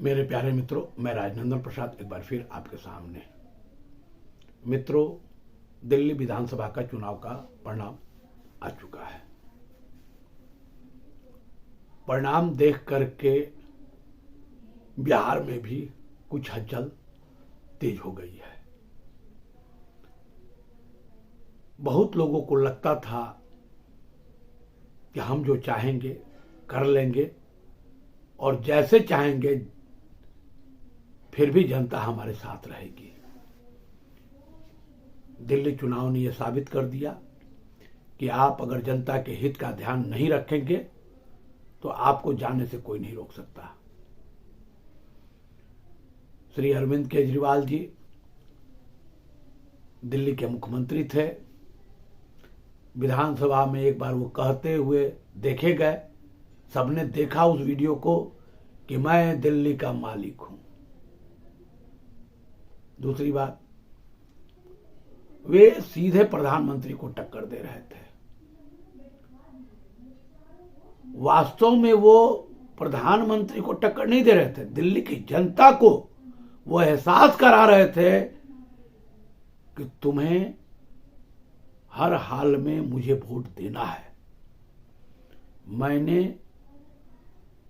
मेरे प्यारे मित्रों, मैं राजनंदन प्रसाद एक बार फिर आपके सामने। मित्रों, दिल्ली विधानसभा का चुनाव का परिणाम आ चुका है। परिणाम देख करके बिहार में भी कुछ हलचल तेज हो गई है। बहुत लोगों को लगता था कि हम जो चाहेंगे कर लेंगे और जैसे चाहेंगे, फिर भी जनता हमारे साथ रहेगी। दिल्ली चुनाव ने यह साबित कर दिया कि आप अगर जनता के हित का ध्यान नहीं रखेंगे तो आपको जाने से कोई नहीं रोक सकता। श्री अरविंद केजरीवाल जी दिल्ली के मुख्यमंत्री थे। विधानसभा में एक बार वो कहते हुए देखे गए, सबने देखा उस वीडियो को कि मैं दिल्ली का मालिक हूं। दूसरी बात, वे सीधे प्रधानमंत्री को टक्कर दे रहे थे। वास्तव में वो प्रधानमंत्री को टक्कर नहीं दे रहे थे, दिल्ली की जनता को वो एहसास करा रहे थे कि तुम्हें हर हाल में मुझे वोट देना है। मैंने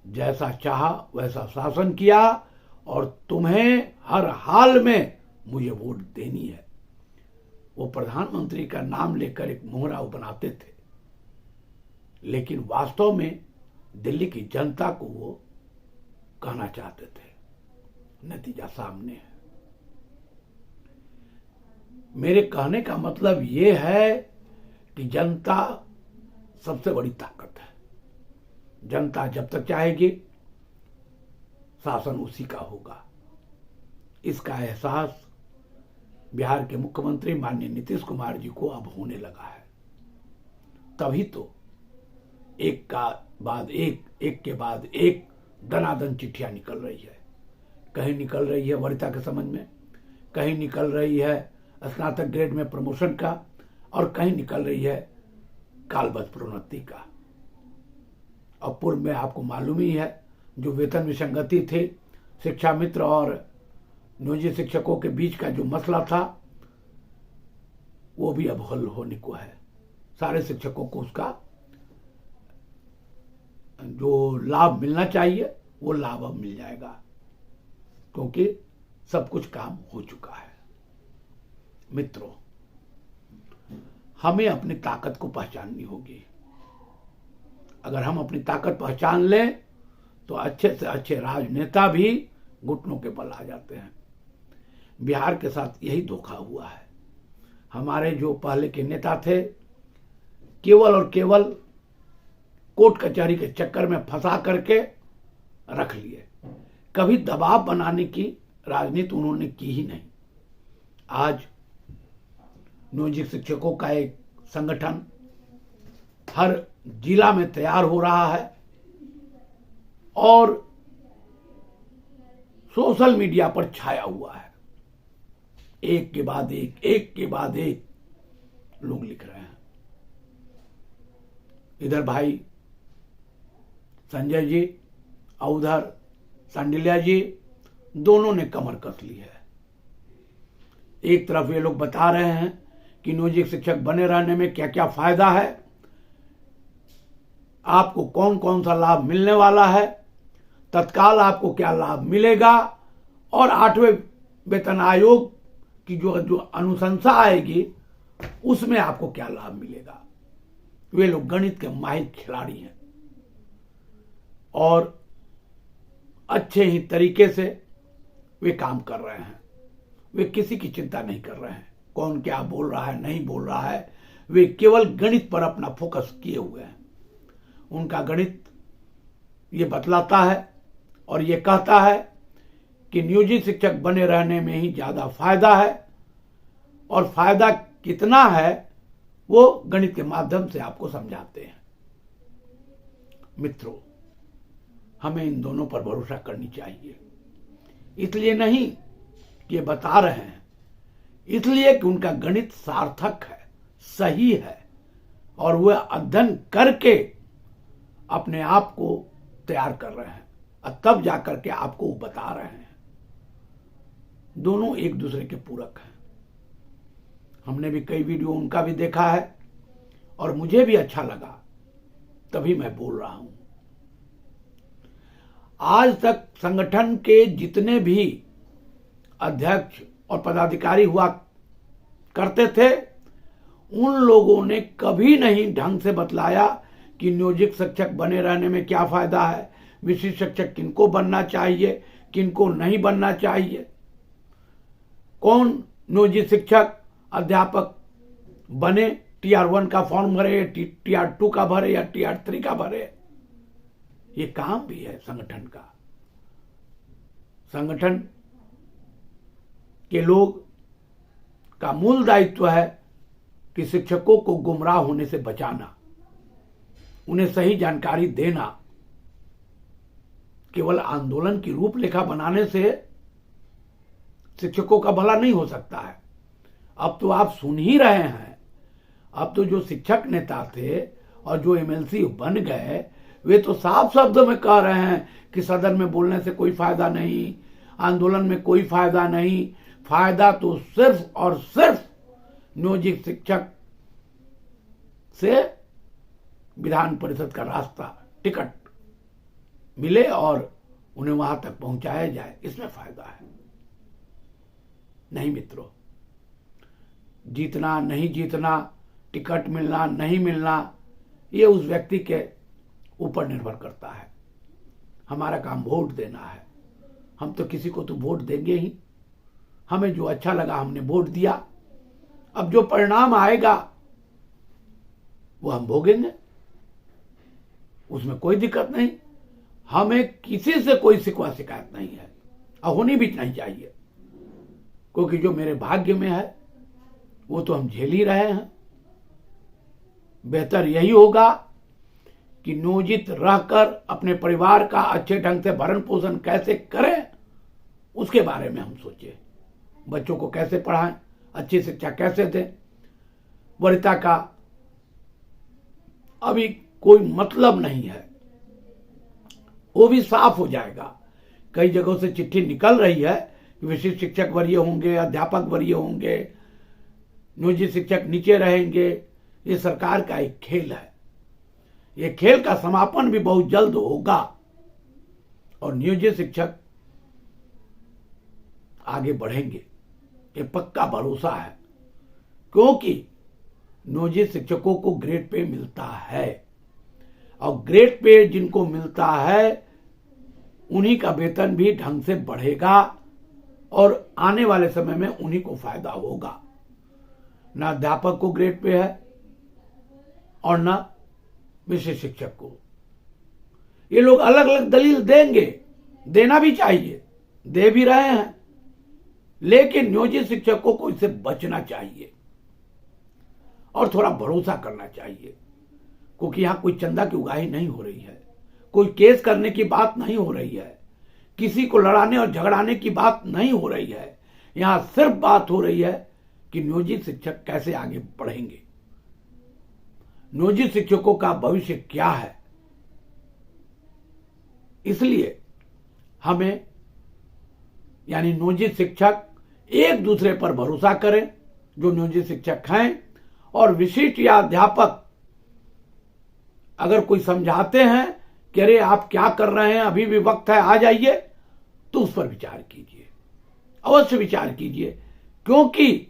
जैसा चाहा वैसा शासन किया और तुम्हें हर हाल में मुझे वोट देनी है। वो प्रधानमंत्री का नाम लेकर एक मोहरा बनाते थे, लेकिन वास्तव में दिल्ली की जनता को वो कहना चाहते थे। नतीजा सामने है। मेरे कहने का मतलब ये है कि जनता सबसे बड़ी ताकत है। जनता जब तक चाहेगी, शासन उसी का होगा। इसका एहसास बिहार के मुख्यमंत्री माननीय नीतीश कुमार जी को अब होने लगा है। तभी तो एक के बाद एक दनादन चिट्ठियां निकल रही है। कहीं निकल रही है वरीयता के संबंध में, कहीं निकल रही है स्नातक ग्रेड में प्रमोशन का, और कहीं निकल रही है कालबद्ध प्रोन्नति का। और पूर्व में आपको मालूम ही है, जो वेतन विसंगति थी, शिक्षा मित्र और नियोजित शिक्षकों के बीच का जो मसला था, वो भी अब हल होने को है। सारे शिक्षकों को उसका जो लाभ मिलना चाहिए वो लाभ अब मिल जाएगा, क्योंकि सब कुछ काम हो चुका है। मित्रों, हमें अपनी ताकत को पहचाननी होगी। अगर हम अपनी ताकत पहचान लें तो अच्छे से अच्छे राजनेता भी घुटनों के बल आ जाते हैं। बिहार के साथ यही धोखा हुआ है। हमारे जो पहले के नेता थे, केवल और केवल कोर्ट कचहरी के चक्कर में फंसा करके रख लिए। कभी दबाव बनाने की राजनीति उन्होंने की ही नहीं। आज नियोजित शिक्षकों का एक संगठन हर जिला में तैयार हो रहा है और सोशल मीडिया पर छाया हुआ है। एक के बाद एक लोग लिख रहे हैं। इधर भाई संजय जी और उधर सांडिल्या जी, दोनों ने कमर कस ली है। एक तरफ ये लोग बता रहे हैं कि नियोजित शिक्षक बने रहने में क्या क्या फायदा है, आपको कौन कौन सा लाभ मिलने वाला है, तत्काल आपको क्या लाभ मिलेगा, और 8वें वेतन आयोग की जो अनुशंसा आएगी उसमें आपको क्या लाभ मिलेगा। वे लोग गणित के माहिर खिलाड़ी हैं और अच्छे ही तरीके से वे काम कर रहे हैं। वे किसी की चिंता नहीं कर रहे हैं कौन क्या बोल रहा है, नहीं बोल रहा है। वे केवल गणित पर अपना फोकस किए हुए हैं। उनका गणित ये बतलाता है और ये कहता है कि नियोजित शिक्षक बने रहने में ही ज्यादा फायदा है, और फायदा कितना है वो गणित के माध्यम से आपको समझाते हैं। मित्रों, हमें इन दोनों पर भरोसा करनी चाहिए। इसलिए नहीं कि ये बता रहे हैं, इसलिए कि उनका गणित सार्थक है, सही है, और वह अध्ययन करके अपने आप को तैयार कर रहे हैं। और तब जाकर के आपको वो बता रहे हैं। दोनों एक दूसरे के पूरक हैं। हमने भी कई वीडियो उनका भी देखा है और मुझे भी अच्छा लगा, तभी मैं बोल रहा हूं। आज तक संगठन के जितने भी अध्यक्ष और पदाधिकारी हुआ करते थे, उन लोगों ने कभी नहीं ढंग से बतलाया कि नियोजित शिक्षक बने रहने में क्या फायदा है, विशिष्ट शिक्षक किनको बनना चाहिए, किनको नहीं बनना चाहिए, कौन नियोजित शिक्षक अध्यापक बने, TR1 का फॉर्म भरे, TR2 का भरे या TR3 का भरे। ये काम भी है संगठन का। संगठन के लोग का मूल दायित्व है कि शिक्षकों को गुमराह होने से बचाना, उन्हें सही जानकारी देना। केवल आंदोलन की रूपरेखा बनाने से शिक्षकों का भला नहीं हो सकता है। अब तो आप सुन ही रहे हैं, अब तो जो शिक्षक नेता थे और जो MLC बन गए, वे तो साफ शब्दों में कह रहे हैं कि सदन में बोलने से कोई फायदा नहीं, आंदोलन में कोई फायदा नहीं, फायदा तो सिर्फ और सिर्फ नियोजित शिक्षक से विधान परिषद का रास्ता, टिकट मिले और उन्हें वहां तक पहुंचाया जाए, इसमें फायदा है। नहीं मित्रों, जीतना नहीं जीतना, टिकट मिलना नहीं मिलना, ये उस व्यक्ति के ऊपर निर्भर करता है। हमारा काम वोट देना है। हम तो किसी को तो वोट देंगे ही। हमें जो अच्छा लगा हमने वोट दिया। अब जो परिणाम आएगा वो हम भोगेंगे, उसमें कोई दिक्कत नहीं। हमें किसी से कोई शिकवा शिकायत नहीं है और होनी भी नहीं चाहिए, क्योंकि जो मेरे भाग्य में है वो तो हम झेल ही रहे हैं। बेहतर यही होगा कि नियोजित रहकर अपने परिवार का अच्छे ढंग से भरण पोषण कैसे करें, उसके बारे में हम सोचें। बच्चों को कैसे पढ़ाएं, अच्छी शिक्षा कैसे दें। वरीयता का अभी कोई मतलब नहीं है, वो भी साफ हो जाएगा। कई जगहों से चिट्ठी निकल रही है कि विशिष्ट शिक्षक वरीय होंगे, अध्यापक वरीय होंगे, नियोजित शिक्षक नीचे रहेंगे। ये सरकार का एक खेल है। ये खेल का समापन भी बहुत जल्द होगा और नियोजित शिक्षक आगे बढ़ेंगे, ये पक्का भरोसा है। क्योंकि नियोजित शिक्षकों को ग्रेड पे मिलता है और ग्रेड पे जिनको मिलता है उन्हीं का वेतन भी ढंग से बढ़ेगा और आने वाले समय में उन्हीं को फायदा होगा। ना अध्यापक को ग्रेड पे है और ना विशिष्ट शिक्षक को। ये लोग अलग अलग दलील देंगे, देना भी चाहिए, दे भी रहे हैं, लेकिन नियोजित शिक्षकों को इससे बचना चाहिए और थोड़ा भरोसा करना चाहिए। क्योंकि यहां कोई चंदा की उगाही नहीं हो रही है, कोई केस करने की बात नहीं हो रही है, किसी को लड़ाने और झगड़ाने की बात नहीं हो रही है। यहां सिर्फ बात हो रही है कि नियोजित शिक्षक कैसे आगे बढ़ेंगे, नियोजित शिक्षकों का भविष्य क्या है। इसलिए हमें यानी नियोजित शिक्षक एक दूसरे पर भरोसा करें, जो नियोजित शिक्षक हैं, और विशिष्ट या अध्यापक अगर कोई समझाते हैं कि अरे आप क्या कर रहे हैं, अभी भी वक्त है, आ जाइए, तो उस पर विचार कीजिए, अवश्य विचार कीजिए। क्योंकि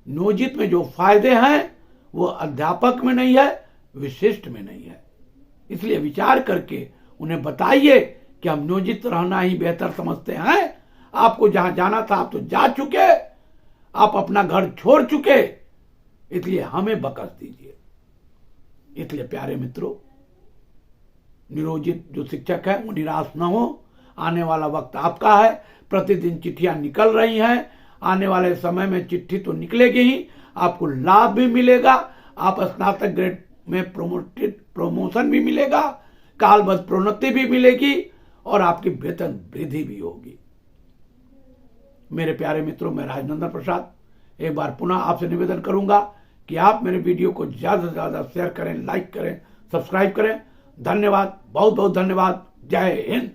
नियोजित में जो फायदे हैं वो अध्यापक में नहीं है, विशिष्ट में नहीं है। इसलिए विचार करके उन्हें बताइए कि हम नियोजित रहना ही बेहतर समझते हैं। आपको जहां जाना था आप तो जा चुके, आप अपना घर छोड़ चुके, इसलिए हमें बकस दीजिए। इसलिए प्यारे मित्रों, नियोजित जो शिक्षक है वो निराश न हो। आने वाला वक्त आपका है। प्रतिदिन चिट्ठियां निकल रही हैं, आने वाले समय में चिट्ठी तो निकलेगी ही, आपको लाभ भी मिलेगा, आप स्नातक ग्रेड में प्रमोशन भी मिलेगा, कालबद्ध प्रोन्नति भी मिलेगी और आपकी वेतन वृद्धि भी होगी। मेरे प्यारे मित्रों, मैं राजनंदन प्रसाद एक बार पुनः आपसे निवेदन करूंगा कि आप मेरे वीडियो को ज्यादा से ज्यादा शेयर करें, लाइक करें, सब्सक्राइब करें। धन्यवाद, बहुत बहुत धन्यवाद। जय हिंद।